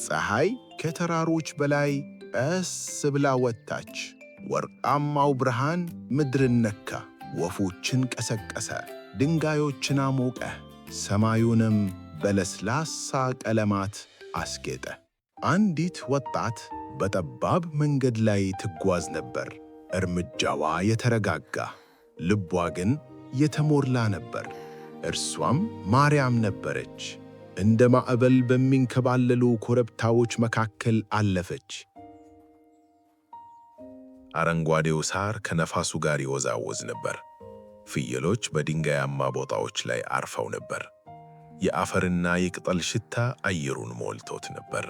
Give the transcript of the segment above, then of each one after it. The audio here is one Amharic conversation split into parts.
ፀሐይ ከተራሮች በላይ ቀስ ብላ ወጣች። ወርቃማው ብርሃን ምድርን ነካ፣ ወፎችን ቀሰቀሰ፣ ድንጋዮችን አሞቀ፣ ሰማዩንም በለስላሳ ቀለማት አስጌጠ። አንዲት ወጣት በጠባብ መንገድ ላይ ትጓዝ ነበር። እርምጃዋ የተረጋጋ፣ ልቧ ግን የተሞላ ነበር። እርሷም ማርያም ነበረች። እንደ ማዕበል በሚንከባለሉ ኮረብታዎች መካከል አለፈች። አረንጓዴው ሳር ከነፋሱ ጋር ይወዛወዝ ነበር። ፍየሎች በድንጋያማ ቦታዎች ላይ አርፈው ነበር። የአፈርና የቅጠል ሽታ አየሩን ሞልቶት ነበር።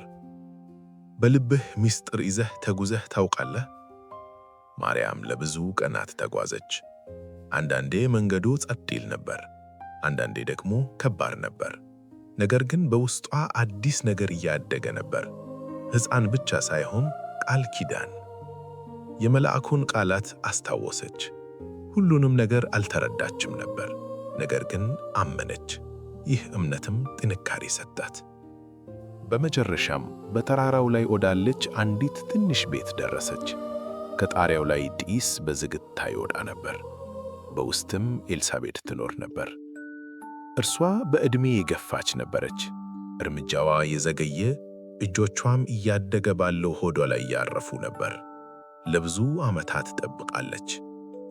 በልብህ ምስጢር ይዘህ ተጉዘህ ታውቃለህ? ማርያም ለብዙ ቀናት ተጓዘች። አንዳንዴ መንገዱ ጸጥ ይል ነበር፣ አንዳንዴ ደግሞ ከባድ ነበር። ነገር ግን በውስጧ አዲስ ነገር እያደገ ነበር። ሕፃን ብቻ ሳይሆን ቃል ኪዳን። የመልአኩን ቃላት አስታወሰች። ሁሉንም ነገር አልተረዳችም ነበር፣ ነገር ግን አመነች። ይህ እምነትም ጥንካሬ ሰጣት። በመጨረሻም በተራራው ላይ ወዳለች አንዲት ትንሽ ቤት ደረሰች። ከጣሪያው ላይ ጢስ በዝግታ ይወጣ ነበር። በውስጥም ኤልሳቤጥ ትኖር ነበር። እርሷ በዕድሜ የገፋች ነበረች። እርምጃዋ የዘገየ፣ እጆቿም እያደገ ባለው ሆዷ ላይ ያረፉ ነበር። ለብዙ ዓመታት ጠብቃለች።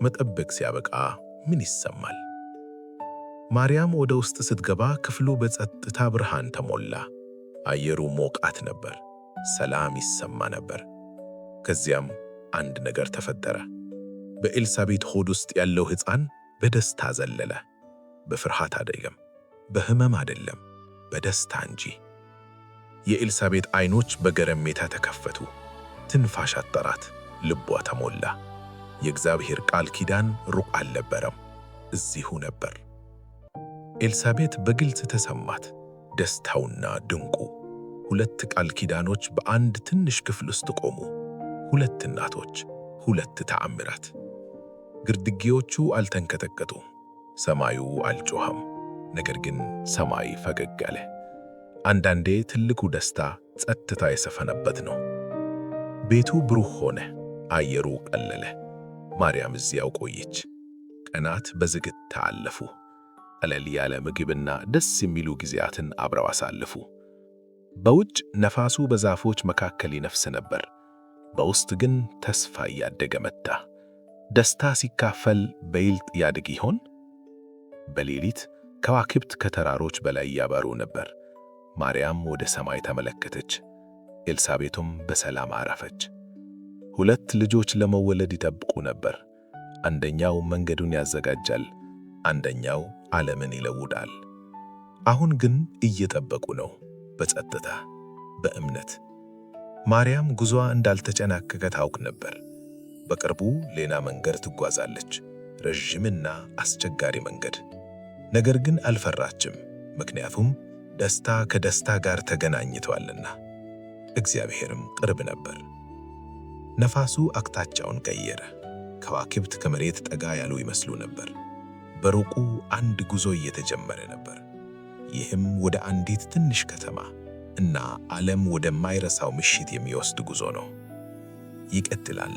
መጠበቅ ሲያበቃ ምን ይሰማል? ማርያም ወደ ውስጥ ስትገባ ክፍሉ በጸጥታ ብርሃን ተሞላ። አየሩ ሞቃት ነበር፣ ሰላም ይሰማ ነበር። ከዚያም አንድ ነገር ተፈጠረ። በኤልሳቤጥ ሆድ ውስጥ ያለው ሕፃን በደስታ ዘለለ። በፍርሃት አይደለም፣ በሕመም አይደለም፣ በደስታ እንጂ። የኤልሳቤጥ ዓይኖች በገረሜታ ተከፈቱ። ትንፋሽ አጠራት፣ ልቧ ተሞላ። የእግዚአብሔር ቃል ኪዳን ሩቅ አልነበረም፣ እዚሁ ነበር። ኤልሳቤጥ በግልጽ ተሰማት፣ ደስታውና ድንቁ። ሁለት ቃል ኪዳኖች በአንድ ትንሽ ክፍል ውስጥ ቆሙ። ሁለት እናቶች፣ ሁለት ተአምራት። ግርድጌዎቹ አልተንቀጠቀጡም፣ ሰማዩ አልጮኸም። ነገር ግን ሰማይ ፈገግ አለ። አንዳንዴ ትልቁ ደስታ ጸጥታ የሰፈነበት ነው። ቤቱ ብሩህ ሆነ፣ አየሩ ቀለለ። ማርያም እዚያው ቆየች። ቀናት በዝግታ አለፉ። ቀለል ያለ ምግብና ደስ የሚሉ ጊዜያትን አብረው አሳለፉ። በውጭ ነፋሱ በዛፎች መካከል ይነፍስ ነበር። በውስጥ ግን ተስፋ እያደገ መጣ። ደስታ ሲካፈል በይልጥ ያድግ ይሆን? በሌሊት ከዋክብት ከተራሮች በላይ ያበሩ ነበር። ማርያም ወደ ሰማይ ተመለከተች። ኤልሳቤጥም በሰላም አረፈች። ሁለት ልጆች ለመወለድ ይጠብቁ ነበር። አንደኛው መንገዱን ያዘጋጃል፣ አንደኛው ዓለምን ይለውጣል። አሁን ግን እየጠበቁ ነው፣ በጸጥታ በእምነት። ማርያም ጉዞዋ እንዳልተጨናቀቀ ታውቅ ነበር። በቅርቡ ሌላ መንገድ ትጓዛለች፣ ረዥምና አስቸጋሪ መንገድ። ነገር ግን አልፈራችም፣ ምክንያቱም ደስታ ከደስታ ጋር ተገናኝቷልና። እግዚአብሔርም ቅርብ ነበር። ነፋሱ አቅጣጫውን ቀየረ። ከዋክብት ከመሬት ጠጋ ያሉ ይመስሉ ነበር። በሩቁ አንድ ጉዞ እየተጀመረ ነበር። ይህም ወደ አንዲት ትንሽ ከተማ እና ዓለም ወደማይረሳው ምሽት የሚወስድ ጉዞ ነው። ይቀጥላል።